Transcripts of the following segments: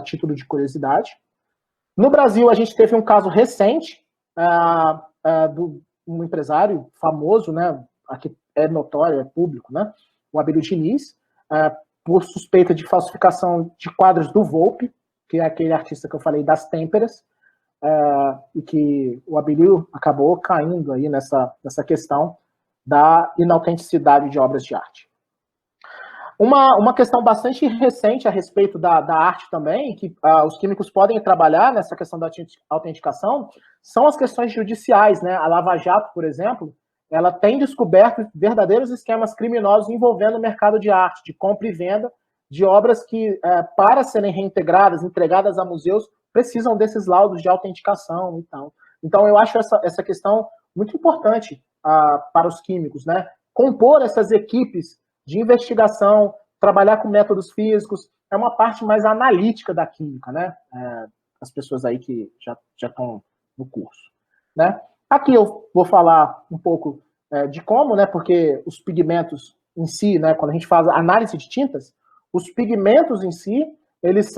título de curiosidade. No Brasil, a gente teve um caso recente de um empresário famoso, né, aqui é notório, é público, né, o Abílio Diniz, por suspeita de falsificação de quadros do Volpe, que é aquele artista que eu falei das têmperas, e que o Abílio acabou caindo aí nessa questão da inautenticidade de obras de arte. Uma questão bastante recente a respeito da arte também, que os químicos podem trabalhar nessa questão da autenticação, são as questões judiciais, né? A Lava Jato, por exemplo, ela tem descoberto verdadeiros esquemas criminosos envolvendo o mercado de arte, de compra e venda de obras que, para serem reintegradas, entregadas a museus, precisam desses laudos de autenticação e tal. Então, eu acho essa questão muito importante para os químicos, né? Compor essas equipes de investigação, trabalhar com métodos físicos, é uma parte mais analítica da química, né? As pessoas aí que já estão no curso, né? Aqui eu vou falar um pouco de como, né? Porque os pigmentos em si, né? Quando a gente faz análise de tintas, os pigmentos em si, eles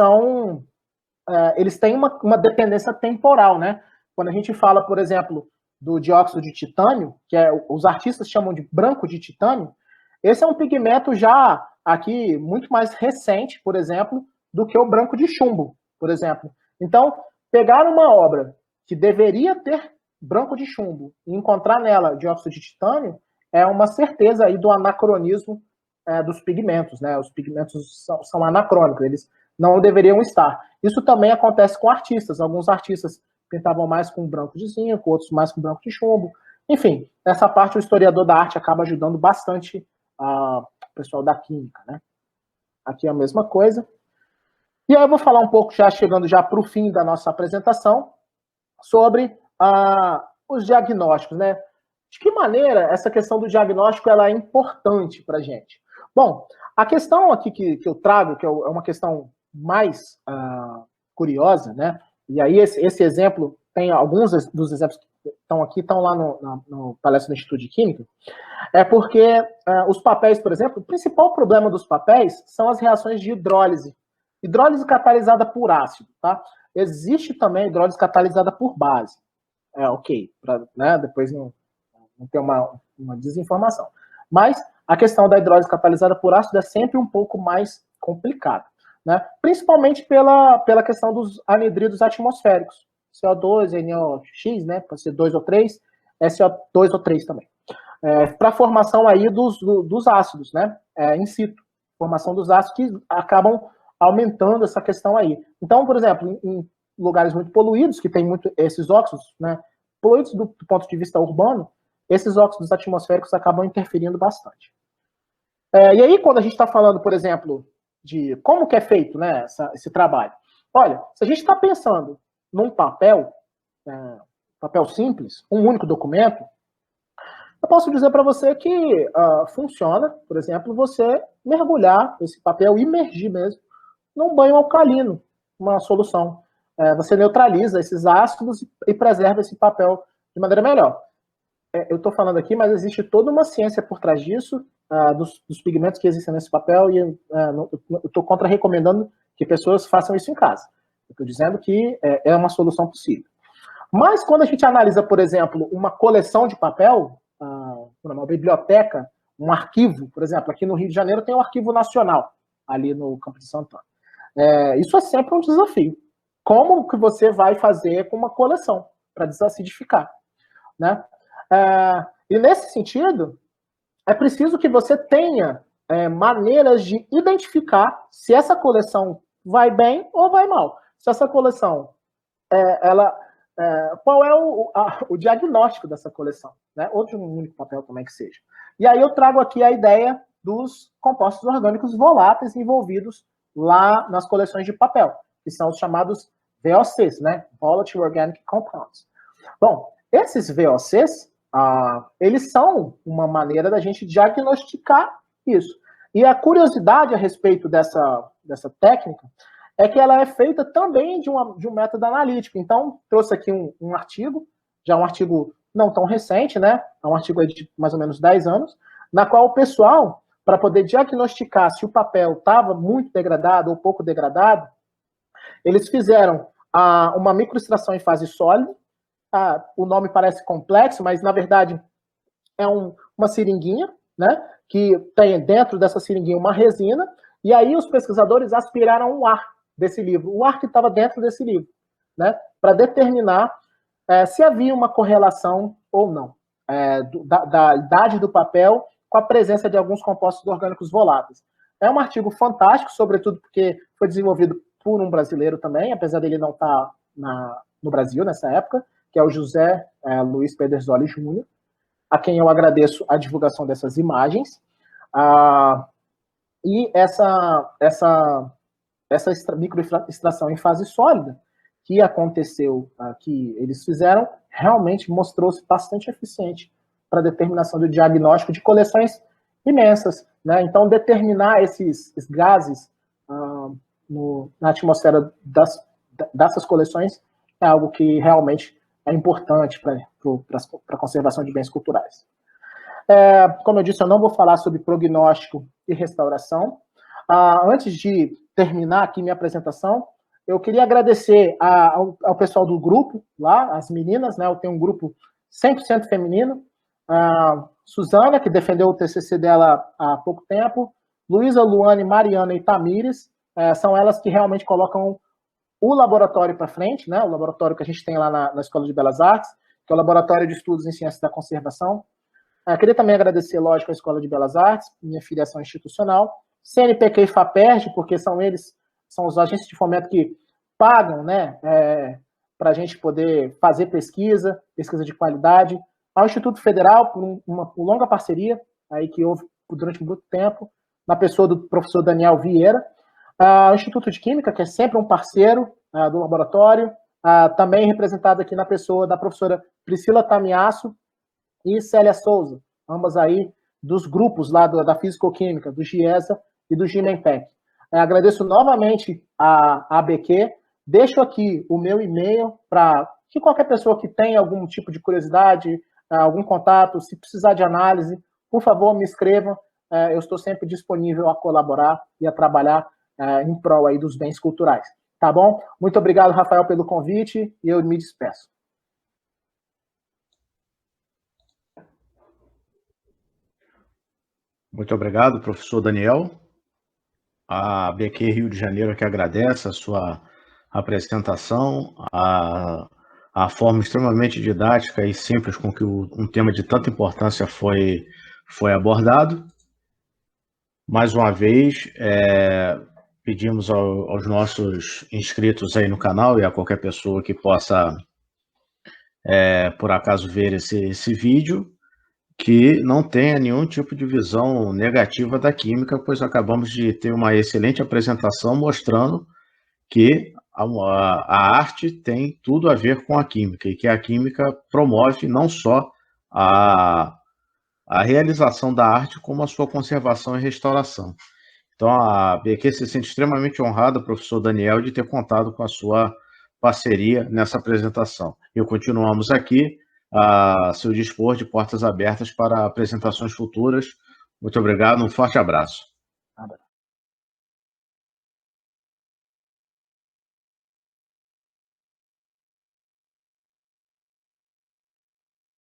têm uma dependência temporal, né? Quando a gente fala, por exemplo, do dióxido de titânio, que os artistas chamam de branco de titânio, esse é um pigmento já aqui muito mais recente, por exemplo, do que o branco de chumbo, por exemplo. Então, pegar uma obra que deveria ter branco de chumbo e encontrar nela dióxido de titânio é uma certeza aí do anacronismo dos pigmentos, né? Os pigmentos são anacrônicos, eles não deveriam estar. Isso também acontece com artistas. Alguns artistas pintavam mais com branco de zinco, outros mais com branco de chumbo. Enfim, nessa parte o historiador da arte acaba ajudando bastante o pessoal da química, né? Aqui é a mesma coisa. E aí eu vou falar um pouco, chegando para o fim da nossa apresentação, sobre os diagnósticos, né? De que maneira essa questão do diagnóstico ela é importante para a gente? Bom, a questão aqui que eu trago, que é uma questão mais curiosa, né? E aí esse exemplo, tem alguns dos exemplos que estão lá no palestra do Instituto de Química, é porque os papéis, por exemplo, o principal problema dos papéis são as reações de hidrólise. Hidrólise catalisada por ácido, tá? Existe também hidrólise catalisada por base. Ok, né, depois não ter uma desinformação. Mas a questão da hidrólise catalisada por ácido é sempre um pouco mais complicada, né? Principalmente pela questão dos anidridos atmosféricos. CO2, NOx, né? Pode ser 2 ou 3, SO2 ou 3 também. Para a formação aí dos ácidos, né? In situ. Formação dos ácidos que acabam aumentando essa questão aí. Então, por exemplo, em lugares muito poluídos, que tem muito esses óxidos, né? Poluídos do ponto de vista urbano, esses óxidos atmosféricos acabam interferindo bastante. E aí, quando a gente está falando, por exemplo, de como que é feito, né, esse trabalho, olha, se a gente está pensando num papel simples, um único documento, eu posso dizer para você que funciona, por exemplo, você mergulhar esse papel, imergir mesmo, num banho alcalino, uma solução. Você neutraliza esses ácidos e preserva esse papel de maneira melhor. Eu estou falando aqui, mas existe toda uma ciência por trás disso, dos pigmentos que existem nesse papel, e eu estou contra-recomendando que pessoas façam isso em casa. Eu estou dizendo que é uma solução possível. Mas quando a gente analisa, por exemplo, uma coleção de papel, uma biblioteca, um arquivo, por exemplo, aqui no Rio de Janeiro tem o Arquivo Nacional, ali no Campo de Santana. Isso é sempre um desafio. Como que você vai fazer com uma coleção para desacidificar, né? E nesse sentido, é preciso que você tenha maneiras de identificar se essa coleção vai bem ou vai mal. Se essa coleção, qual é o diagnóstico dessa coleção, né? Ou de um único papel também que seja. E aí eu trago aqui a ideia dos compostos orgânicos voláteis envolvidos lá nas coleções de papel, que são os chamados VOCs, né? Volatile Organic Compounds. Bom, esses VOCs, eles são uma maneira da gente diagnosticar isso. E a curiosidade a respeito dessa técnica é que ela é feita também de um método analítico. Então, trouxe aqui um artigo, já um artigo não tão recente, né? É um artigo de mais ou menos 10 anos, na qual o pessoal, para poder diagnosticar se o papel estava muito degradado ou pouco degradado, Eles fizeram uma microextração em fase sólida. O nome parece complexo, mas na verdade é uma seringuinha, né? Que tem dentro dessa seringuinha uma resina, e aí os pesquisadores aspiraram o ar desse livro, o ar que estava dentro desse livro, né? Para determinar se havia uma correlação ou não da idade do papel com a presença de alguns compostos orgânicos voláteis. É um artigo fantástico, sobretudo porque foi desenvolvido por um brasileiro também, apesar dele não estar no Brasil nessa época, que é o José Luiz Pedersoli Júnior, a quem eu agradeço a divulgação dessas imagens. E essa microextração em fase sólida que aconteceu, que eles fizeram, realmente mostrou-se bastante eficiente para a determinação do diagnóstico de coleções imensas, né? Então, determinar esses gases na atmosfera dessas coleções é algo que realmente é importante para a conservação de bens culturais. Como eu disse, eu não vou falar sobre prognóstico e restauração. Antes de terminar aqui minha apresentação, eu queria agradecer ao pessoal do grupo lá, as meninas, né? Eu tenho um grupo 100% feminino. Suzana, que defendeu o TCC dela há pouco tempo, Luísa, Luane, Mariana e Tamires, são elas que realmente colocam o laboratório para frente, né? O laboratório que a gente tem lá na Escola de Belas Artes, que é o Laboratório de Estudos em Ciências da Conservação. Queria também agradecer, lógico, a Escola de Belas Artes, minha filiação institucional, CNPq e FAPERJ, porque são os agentes de fomento que pagam, né, para a gente poder fazer pesquisa de qualidade, ao Instituto Federal, por uma longa parceria aí que houve durante muito tempo, na pessoa do professor Daniel Vieira, ao Instituto de Química, que é sempre um parceiro do laboratório, também representado aqui na pessoa da professora Priscila Tamiasso e Célia Souza, ambas aí dos grupos lá da Físico-Química, do GIESA e do GIMENTEC. Agradeço novamente a ABQ, deixo aqui o meu e-mail para que qualquer pessoa que tenha algum tipo de curiosidade, algum contato, se precisar de análise, por favor, me escreva. Eu estou sempre disponível a colaborar e a trabalhar em prol aí dos bens culturais. Tá bom? Muito obrigado, Rafael, pelo convite, e eu me despeço. Muito obrigado, professor Daniel. A ABQ Rio de Janeiro que agradece a sua apresentação, a forma extremamente didática e simples com que um tema de tanta importância foi abordado. Mais uma vez, pedimos aos nossos inscritos aí no canal e a qualquer pessoa que possa, por acaso, ver esse vídeo, que não tenha nenhum tipo de visão negativa da química, pois acabamos de ter uma excelente apresentação mostrando que a arte tem tudo a ver com a química, e que a química promove não só a realização da arte, como a sua conservação e restauração. Então, a BQ se sente extremamente honrada, professor Daniel, de ter contado com a sua parceria nessa apresentação. E continuamos aqui a seu dispor, de portas abertas para apresentações futuras. Muito obrigado, um forte abraço.